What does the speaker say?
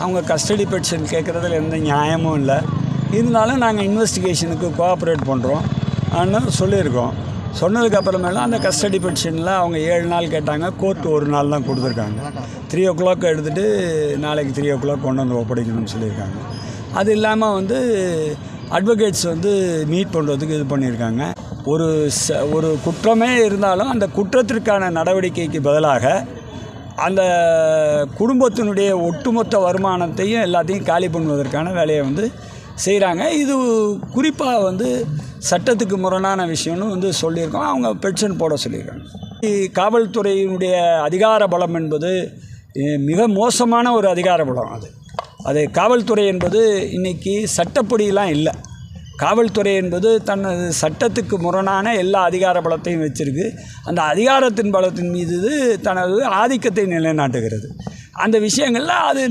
அவங்க custody petition கேட்குறதுல எந்த நியாயமும் இல்லை. இருந்தாலும் நாங்கள் இன்வெஸ்டிகேஷனுக்கு கோஆப்ரேட் பண்ணுறோம் சொல்லியிருக்கோம். சொன்னதுக்கப்புறமேலாம் அந்த கஸ்டடி பெட்டிஷனில் அவங்க 7 நாள் கேட்டாங்க. கோர்ட் 1 நாள் தான் கொடுத்துருக்காங்க. 3 o'clock எடுத்துகிட்டு நாளைக்கு 3 o'clock கொண்டு வந்து ஒப்படைக்கணும்னு சொல்லியிருக்காங்க. அது இல்லாமல் அட்வொகேட்ஸ் மீட் பண்ணுறதுக்கு இது பண்ணியிருக்காங்க. ஒரு குற்றமே இருந்தாலும் அந்த குற்றத்திற்கான நடவடிக்கைக்கு பதிலாக அந்த குடும்பத்தினுடைய ஒட்டுமொத்த வருமானத்தையும் எல்லாத்தையும் காலி பண்ணுவதற்கான வேலையை செய்கிறாங்க. இது குறிப்பாக சட்டத்துக்கு முரணான விஷயம்னு சொல்லியிருக்கோம். அவங்க பெட்டிஷன் போட சொல்லியிருக்காங்க. காவல்துறையினுடைய அதிகார பலம் என்பது மிக மோசமான ஒரு அதிகார பலம். அது காவல்துறை என்பது இன்றைக்கி சட்டப்படியெலாம் இல்லை. காவல்துறை என்பது தனது சட்டத்துக்கு முரணான எல்லா அதிகார பலத்தையும் வச்சிருக்கு. அந்த அதிகாரத்தின் பலத்தின் மீது தனது ஆதிக்கத்தை நிலைநாட்டுகிறது. அந்த விஷயங்களில் அது